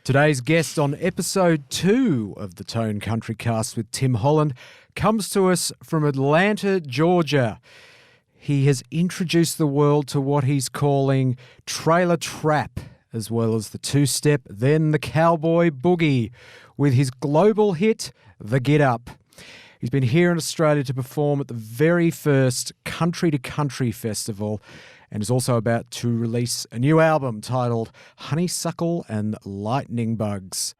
Today's guest on episode 2 of the Tone Countrycast with Tim Holland comes to us from Atlanta, Georgia. He has introduced the world to what he's calling trailer trap, as well as the two-step, then the cowboy boogie, with his global hit, The Get Up. He's been here in Australia to perform at the very first Country to Country festival, and is also about to release a new album titled Honeysuckle and Lightning Bugs.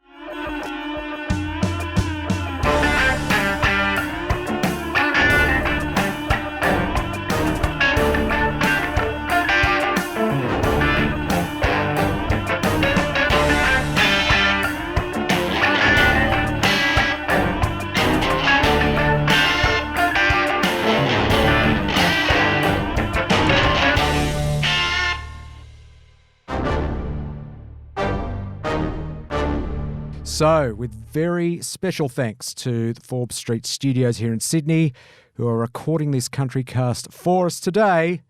So, with very special thanks to the Forbes Street Studios here in Sydney, who are recording this Countrycast for us today,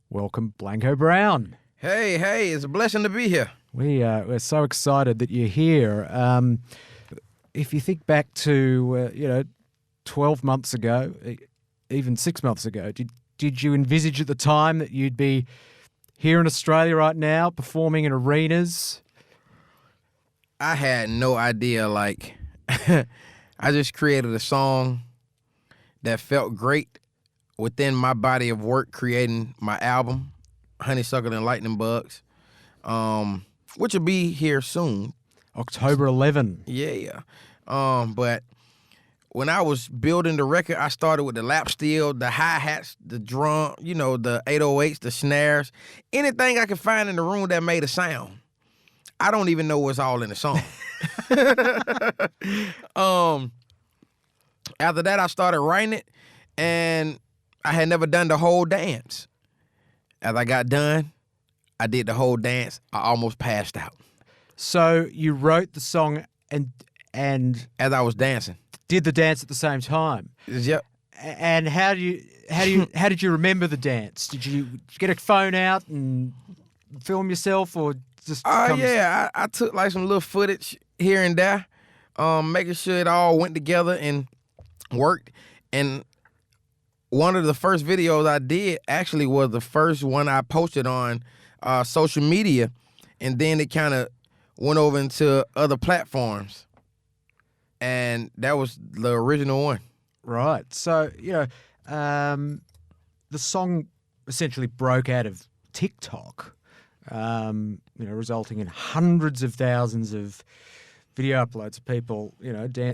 welcome Blanco Brown. Hey, it's a blessing to be here. We're so excited that you're here. If you think back to 12 months ago, even 6 months ago, did you envisage at the time that you'd be here in Australia right now, performing in arenas? I had no idea. I just created a song that felt great within my body of work, creating my album, Honeysuckle and Lightning Bugs, which will be here soon. October 11. Yeah. But when I was building the record, I started with the lap steel, the hi-hats, the drum, the 808s, the snares, anything I could find in the room that made a sound. I don't even know what's all in the song. After that, I started writing it, and I had never done the whole dance. As I got done, I did the whole dance. I almost passed out. So you wrote the song and as I was dancing, did the dance at the same time. Yep. And how did you remember the dance? Did you get a phone out and film yourself, or just? I took some little footage here and there, making sure it all went together and worked. And one of the first videos I did actually was the first one I posted on social media, and then it kind of went over into other platforms, and that was the original one. Right. So the song essentially broke out of TikTok. Resulting in hundreds of thousands of video uploads of people,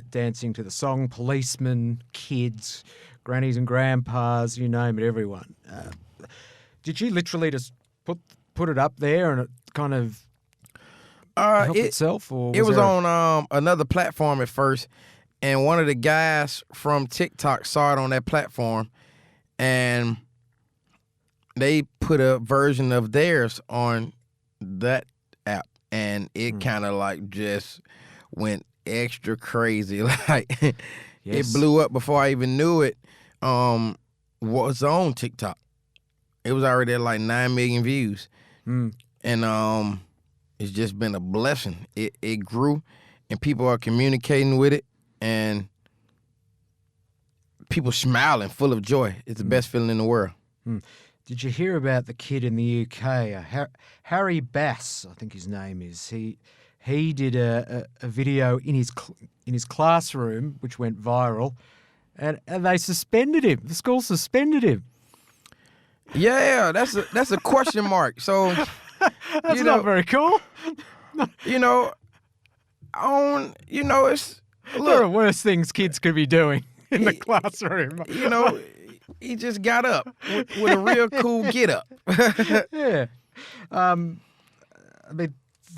dancing to the song, policemen, kids, grannies and grandpas, you name it, everyone. Did you literally just put it up there and it kind of helped itself? Or it was on another platform at first, and one of the guys from TikTok saw it on that platform, and they put a version of theirs on that app, and it kind of just went extra crazy. Yes. It blew up before I even knew it. Was on TikTok. It was already at 9 million views. And it's just been a blessing. It grew, and people are communicating with it, and people smiling, full of joy. It's the best feeling in the world. Did you hear about the kid in the UK, Harry Bass, I think his name is? He did a video in his classroom, which went viral, and they suspended him. The school suspended him. Yeah, that's a question mark. So that's not very cool. It's there are worse things kids could be doing in the classroom. He just got up with a real cool get up. Yeah. The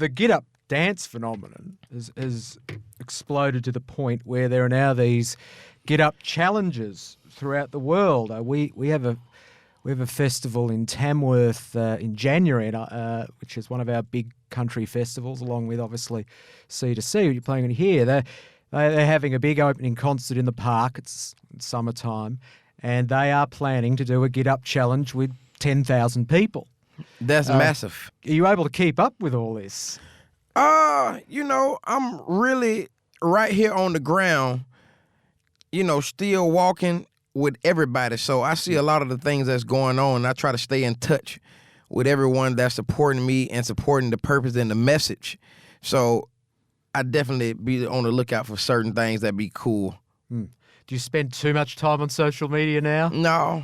get up dance phenomenon has exploded to the point where there are now these get up challenges throughout the world. We have a festival in Tamworth in January, which is one of our big country festivals, along with obviously C2C. You're playing in here. They're having a big opening concert in the park. It's summertime. And they are planning to do a Get Up challenge with 10,000 people. That's massive. Are you able to keep up with all this? I'm really right here on the ground, still walking with everybody. So I see a lot of the things that's going on, and I try to stay in touch with everyone that's supporting me and supporting the purpose and the message. So I definitely be on the lookout for certain things that be cool. Do you spend too much time on social media now? No.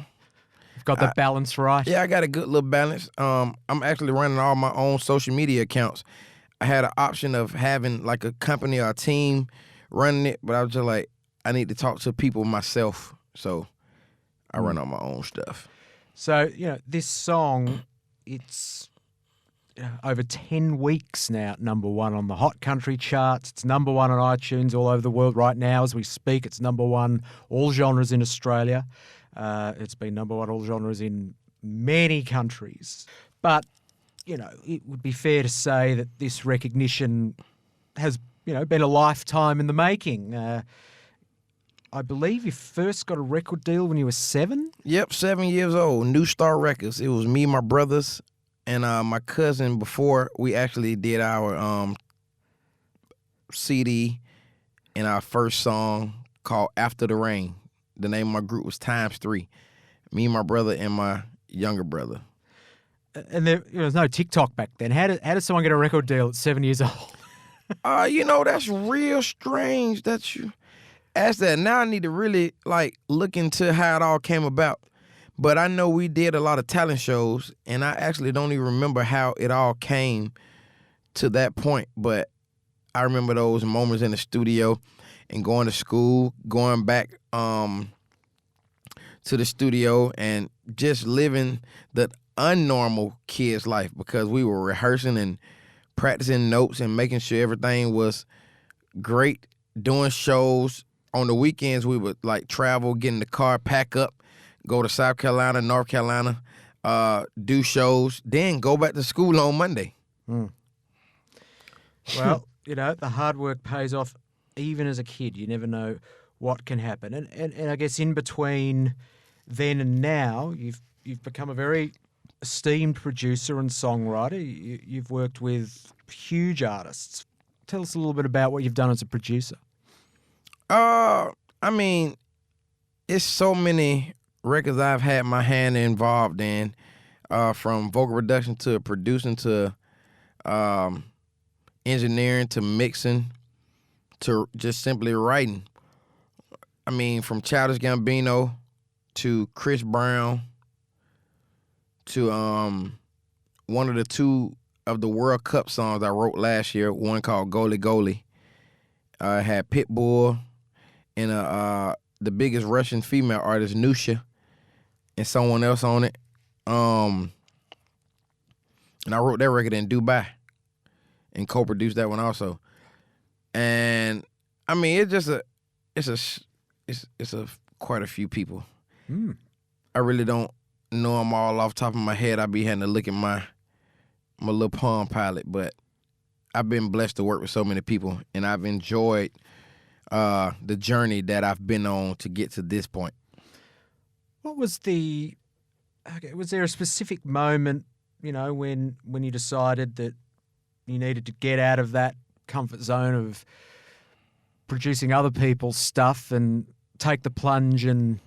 You've got the balance right? Yeah, I got a good little balance. I'm actually running all my own social media accounts. I had an option of having like a company or a team running it, but I was just like, I need to talk to people myself. So I run all my own stuff. So, this song, it's over 10 weeks now, number one on the Hot Country charts. It's number one on iTunes all over the world right now as we speak. It's number one all genres in Australia. It's been number one all genres in many countries. But, it would be fair to say that this recognition has, been a lifetime in the making. I believe you first got a record deal when you were 7? Yep, 7 years old. New Star Records. It was me, my brothers, and my cousin before we actually did our CD and our first song called After the Rain. The name of my group was Times 3. Me, my brother, and my younger brother. And there was no TikTok back then. How did someone get a record deal at 7 years old? That's real strange that you asked that. Now I need to really look into how it all came about. But I know we did a lot of talent shows, and I actually don't even remember how it all came to that point. But I remember those moments in the studio and going to school, going back to the studio and just living the unnormal kid's life because we were rehearsing and practicing notes and making sure everything was great, doing shows. On the weekends, we would travel, get in the car, pack up, go to South Carolina, North Carolina, do shows, then go back to school on Monday. Well, the hard work pays off even as a kid. You never know what can happen. And I guess in between then and now, you've become a very esteemed producer and songwriter. You've worked with huge artists. Tell us a little bit about what you've done as a producer. It's so many records I've had my hand involved in, from vocal production to producing to engineering to mixing to just simply writing. From Childish Gambino to Chris Brown to one of the two of the World Cup songs I wrote last year, one called Goalie Goalie. I had Pitbull and the biggest Russian female artist, Nusha, and someone else on it. And I wrote that record in Dubai and co-produced that one also. And it's quite a few people. I really don't know them all off the top of my head. I be having to look at my little Palm Pilot, but I've been blessed to work with so many people, and I've enjoyed the journey that I've been on to get to this point. What was was there a specific moment, when you decided that you needed to get out of that comfort zone of producing other people's stuff and take the plunge and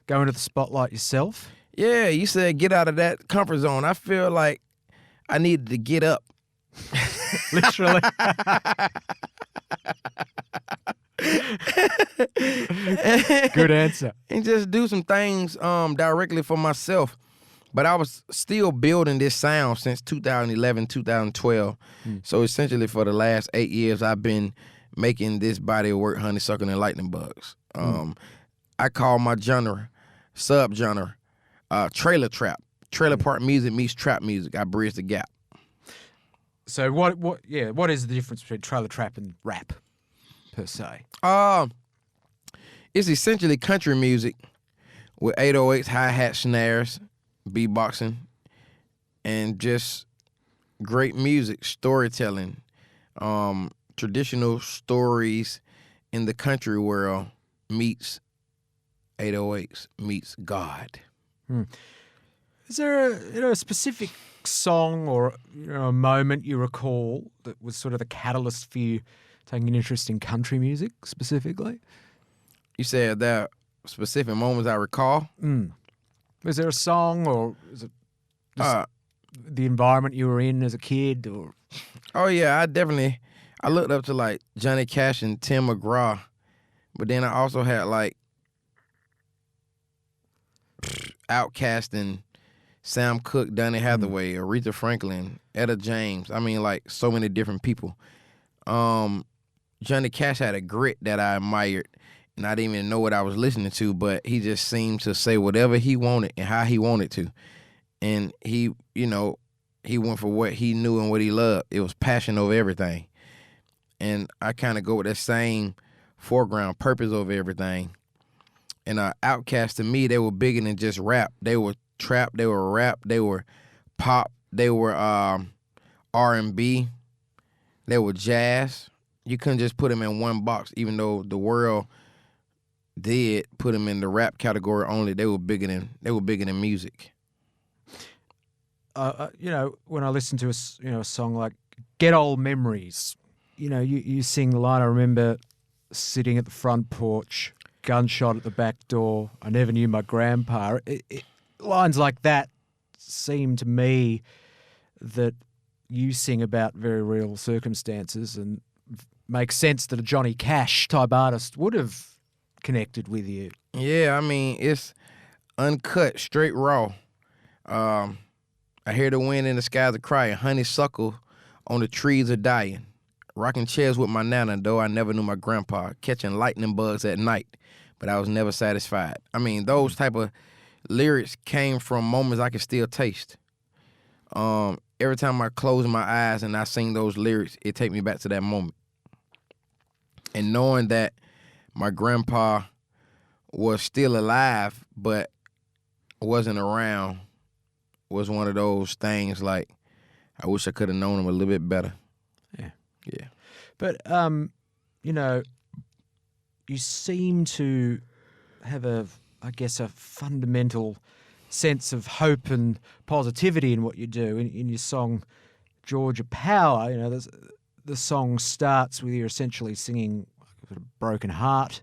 go into the spotlight yourself? Yeah, you said get out of that comfort zone. I feel like I needed to get up. Literally. Good answer. And just do some things directly for myself. But I was still building this sound since 2011, 2012. So essentially for the last 8 years, I've been making this body of work, Honeysuckle and Lightning Bugs. I call my genre, subgenre, trailer trap. Trailer park music meets trap music. I bridge the gap. So what is the difference between trailer trap and rap, per se? It's essentially country music with 808s, hi-hat, snares, beatboxing, and just great music, storytelling, traditional stories in the country world meets 808s, meets God. Is there a specific song or a moment you recall that was sort of the catalyst for you taking an interest in country music specifically? You said there are specific moments I recall. Was there a song, or is it just the environment you were in as a kid? Or Oh yeah, I looked up to like Johnny Cash and Tim McGraw, but then I also had like Outkast and Sam Cooke, Donny Hathaway, Aretha Franklin, Etta James. I mean, like so many different people. Johnny Cash had a grit that I admired, and I didn't even know what I was listening to, but he just seemed to say whatever he wanted and how he wanted to. And he went for what he knew and what he loved. It was passion over everything. And I kind of go with that same foreground, purpose over everything. And Outkast, to me, they were bigger than just rap. They were trap, they were rap, they were pop, they were R&B, they were jazz. You couldn't just put them in one box, even though the world did put them in the rap category only. They were bigger than music. When I listen to a song like "Get Old Memories," you sing the line. I remember sitting at the front porch, gunshot at the back door. I never knew my grandpa. Lines like that seem to me that you sing about very real circumstances, and makes sense that a Johnny Cash type artist would have connected with you. Yeah, I mean, it's uncut, straight raw. I hear the wind in the skies are crying, honeysuckle on the trees are dying. Rocking chairs with my nana, though I never knew my grandpa. Catching lightning bugs at night, but I was never satisfied. I mean, those type of lyrics came from moments I can still taste. Every time I close my eyes and I sing those lyrics, it take me back to that moment. And knowing that my grandpa was still alive but wasn't around was one of those things like, I wish I could have known him a little bit better. Yeah. But, you seem to have a fundamental sense of hope and positivity in what you do. In your song, Georgia Power, the song starts with you essentially singing a broken heart.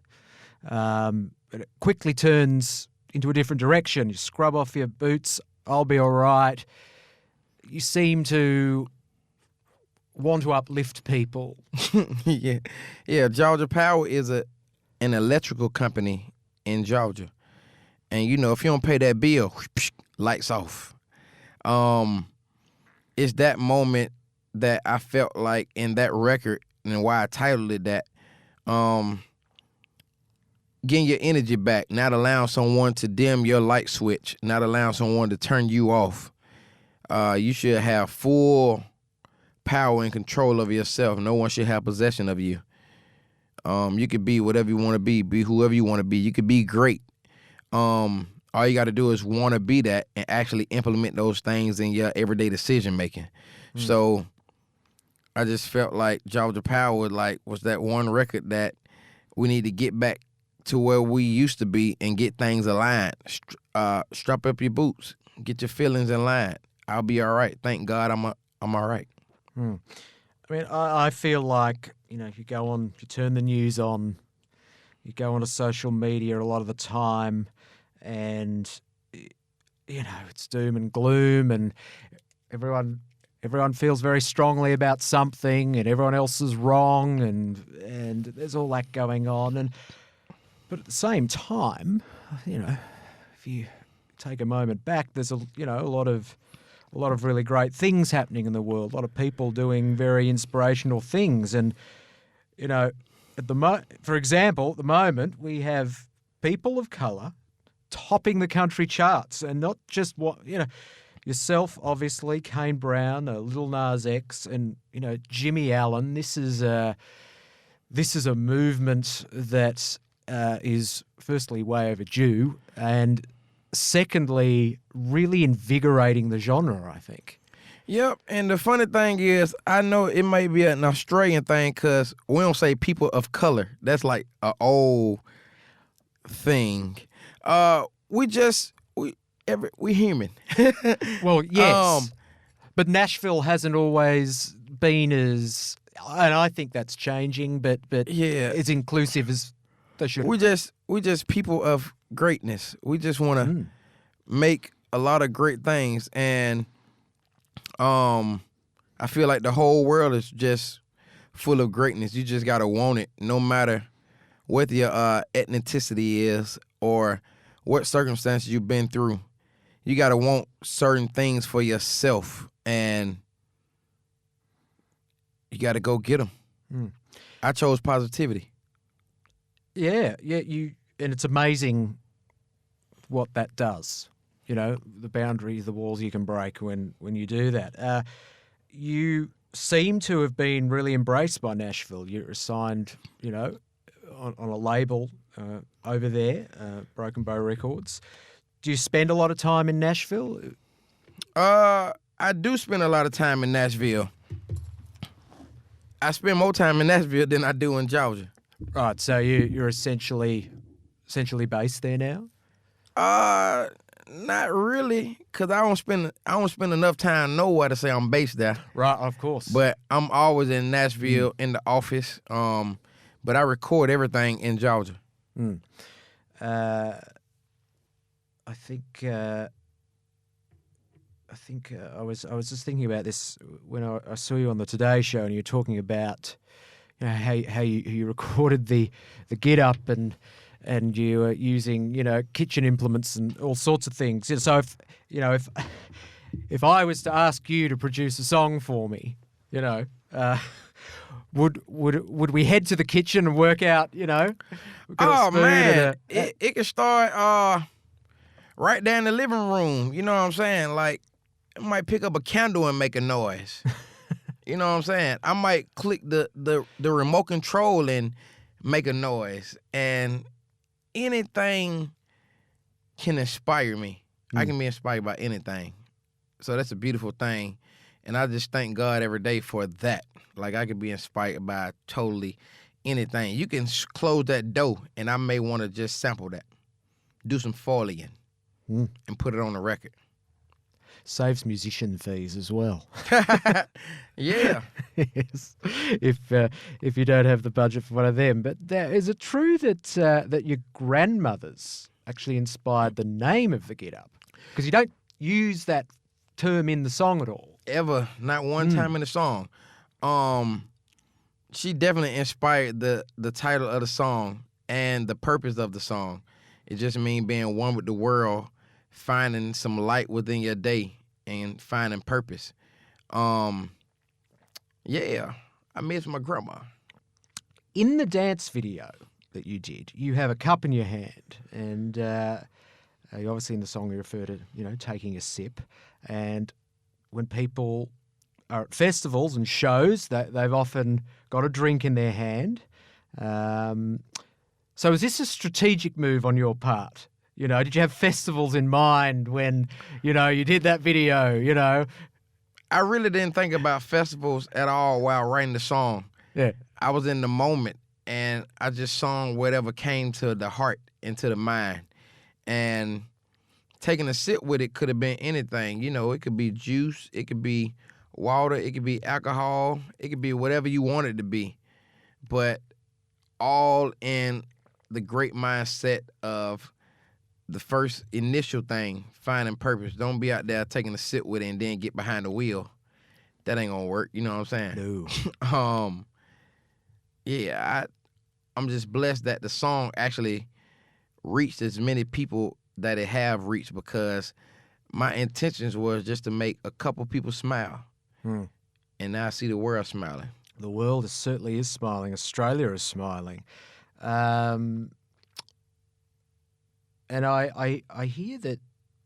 But it quickly turns into a different direction. You scrub off your boots, I'll be all right. You seem to want to uplift people. Yeah. Georgia Power is an electrical company in Georgia. And, if you don't pay that bill, lights off. It's that moment that I felt like in that record, and why I titled it that, getting your energy back, not allowing someone to dim your light switch, not allowing someone to turn you off. You should have full power and control over yourself. No one should have possession of you. You could be whatever you want to be whoever you want to be. You could be great. All you got to do is want to be that and actually implement those things in your everyday decision making. So I just felt like Georgia Power was that one record that we need to get back to where we used to be and get things aligned. Strap up your boots, get your feelings in line. I'll be all right. Thank God I'm all right. I mean, I feel like, you turn the news on, you go onto social media a lot of the time, and, it's doom and gloom, and everyone feels very strongly about something, and everyone else is wrong, and there's all that going on. But at the same time, if you take a moment back, there's a lot of really great things happening in the world. A lot of people doing very inspirational things, and for example, at the moment we have people of colour topping the country charts, and not just yourself, obviously, Kane Brown, Lil Nas X, and Jimmy Allen. This is a movement that is firstly way overdue, and secondly, really invigorating the genre, I think. Yep, and the funny thing is, I know it may be an Australian thing because we don't say people of color. That's like an old thing. we human. Well, yes. But Nashville hasn't always been as, and I think that's changing, but Yeah. as inclusive as they should. We just people of greatness. We just want to make a lot of great things, and I feel like the whole world is just full of greatness. You just gotta want it, no matter what your ethnicity is or what circumstances you've been through. You gotta want certain things for yourself, and you gotta go get them. I chose positivity. Yeah, and it's amazing what that does. You know, the boundaries, the walls you can break when you do that. You seem to have been really embraced by Nashville. You're assigned, you know, on a label over there, Broken Bow Records. Do you spend a lot of time in Nashville? I do spend a lot of time in Nashville. I spend more time in Nashville than I do in Georgia. Right, so you're essentially based there now? Not really, cause I don't spend enough time nowhere to say I'm based there. Right, of course. But I'm always in Nashville in the office. But I record everything in Georgia. I think I was just thinking about this when I saw you on the Today Show, and you were talking about, you know, how you recorded the Get Up and you were using, you know, kitchen implements and all sorts of things. So if I was to ask you to produce a song for me, you know, would we head to the kitchen and work out, you know? Oh man, it can start right there in the living room. You know what I'm saying? Like, I might pick up a candle and make a noise. You know what I'm saying? I might click the remote control and make a noise, and anything can inspire me. I can be inspired by anything. So that's a beautiful thing. And I just thank God every day for that. Like, I could be inspired by totally anything. You can close that door, and I may want to just sample that, do some Foley and put it on the record. Saves musician fees as well. Yeah. Yes. If you don't have the budget for one of them. But is it true that your grandmothers actually inspired the name of the Get Up? Because you don't use that term in the song at all. Ever. Not one time in the song. She definitely inspired the title of the song and the purpose of the song. It just means being one with the world, finding some light within your day and finding purpose. Yeah, I miss my grandma. In the dance video that you did, you have a cup in your hand, and you obviously in the song you refer to, you know, taking a sip. And when people are at festivals and shows, they've often got a drink in their hand. So is this a strategic move on your part? You know, did you have festivals in mind when, you know, you did that video, you know? I really didn't think about festivals at all while writing the song. Yeah. I was in the moment, and I just sung whatever came to the heart and to the mind. And taking a sip with it could have been anything. You know, it could be juice, it could be water, it could be alcohol, it could be whatever you want it to be. But all in the great mindset of the first initial thing, finding purpose. Don't be out there taking a sip with it and then get behind the wheel. That ain't gonna work. You know what I'm saying? No. Yeah, I'm just blessed that the song actually reached as many people that it have reached, because my intentions was just to make a couple people smile. And now I see the world smiling. The world certainly is smiling. Australia is smiling. And I hear that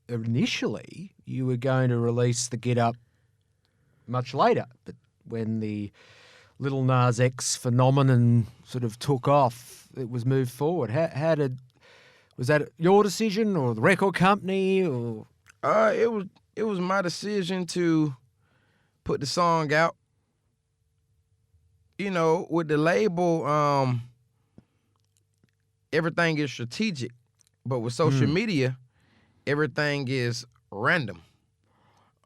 initially you were going to release the Get Up much later, but when the Lil Nas X phenomenon sort of took off, it was moved forward. Was that your decision or the record company or? It was my decision to put the song out. You know, with the label, everything is strategic. But with social media, everything is random.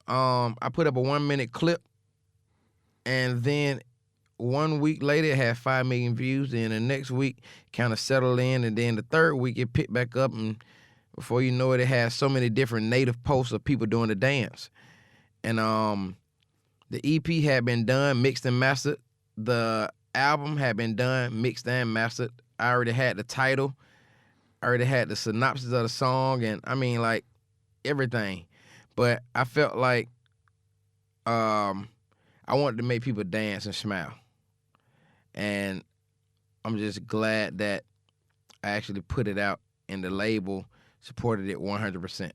I put up a 1-minute clip, and then 1 week later it had 5 million views. Then the next week kind of settled in, and then the third week it picked back up, and before you know it, it had so many different native posts of people doing the dance. And the EP had been done, mixed and mastered. The album had been done, mixed and mastered. I already had the title. I already had the synopsis of the song, and I mean, like, everything. But I felt like I wanted to make people dance and smile. And I'm just glad that I actually put it out, and the label supported it 100%.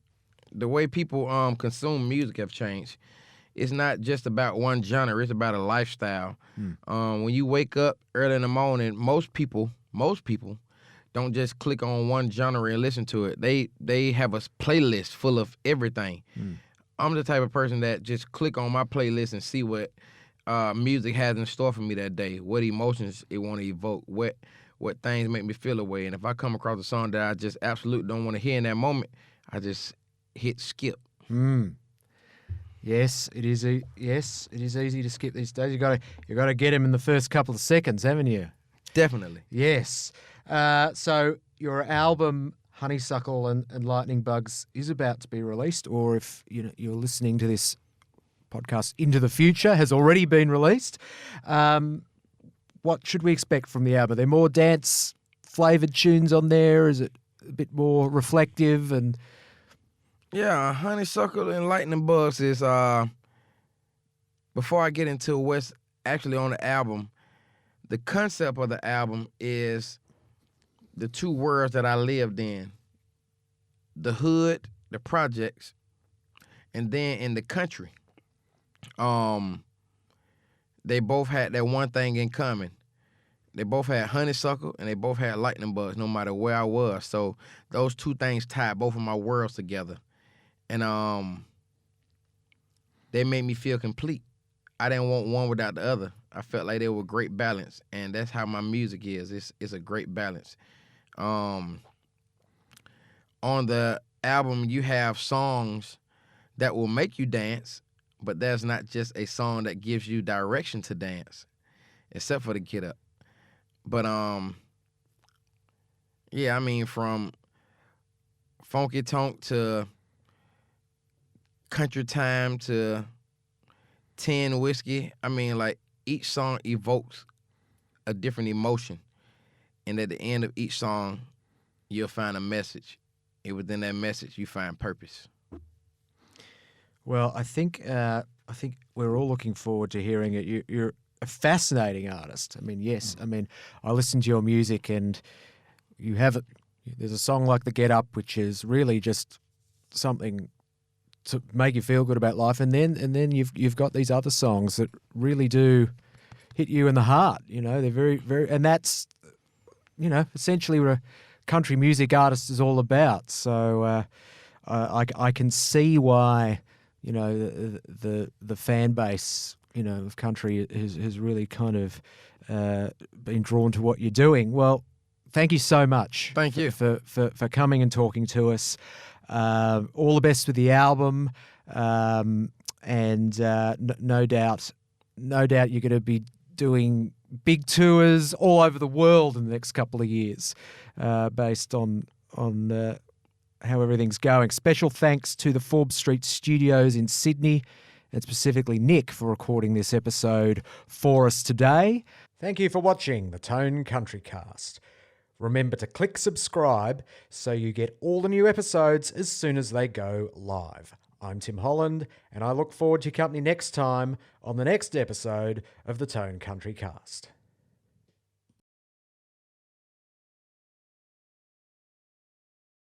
The way people consume music have changed. It's not just about one genre. It's about a lifestyle. When you wake up early in the morning, most people don't just click on one genre and listen to it. They have a playlist full of everything. I'm the type of person that just click on my playlist and see what music has in store for me that day, what emotions it want to evoke, what things make me feel away. And if I come across a song that I just absolutely don't want to hear in that moment, I just hit skip. Yes, it is. Yes, it is easy to skip these days. You got to get them in the first couple of seconds, haven't you? Definitely. Yes. So your album Honeysuckle and Lightning Bugs is about to be released, or if you're listening to this podcast into the future, has already been released. What should we expect from the album? Are there more dance flavored tunes on there? Is it a bit more reflective and? Yeah, Honeysuckle and Lightning Bugs is, before I get into what's actually on the album, the concept of the album is the two worlds that I lived in. The hood, the projects, and then in the country. They both had that one thing in common. They both had honeysuckle and they both had lightning bugs, no matter where I was. So those two things tied both of my worlds together. And they made me feel complete. I didn't want one without the other. I felt like they were great balance, and that's how my music is. It's a great balance. On the album, you have songs that will make you dance, but that's not just a song that gives you direction to dance, except for the Get Up. But yeah, I mean, from Funky Tonk to Country Time to 10 Whiskey, I mean, like, each song evokes a different emotion. And at the end of each song, you'll find a message. And within that message, you find purpose. Well, I think we're all looking forward to hearing it. You're a fascinating artist. I mean, yes. I mean, I listen to your music, and you have it. There's a song like "The Get Up," which is really just something to make you feel good about life, and then you've got these other songs that really do hit you in the heart. They're very, very, and that's essentially what a country music artist is all about. So I can see why the fan base of country has really kind of been drawn to what you're doing. Well, thank you so much. Thank you for coming and talking to us. All the best with the album, and no doubt you're going to be doing big tours all over the world in the next couple of years, based on how everything's going. Special thanks to the Forbes Street Studios in Sydney, and specifically Nick for recording this episode for us today. Thank you for watching the Tone Countrycast. Remember to click subscribe so you get all the new episodes as soon as they go live. I'm Tim Holland, and I look forward to your company next time on the next episode of the Tone Countrycast.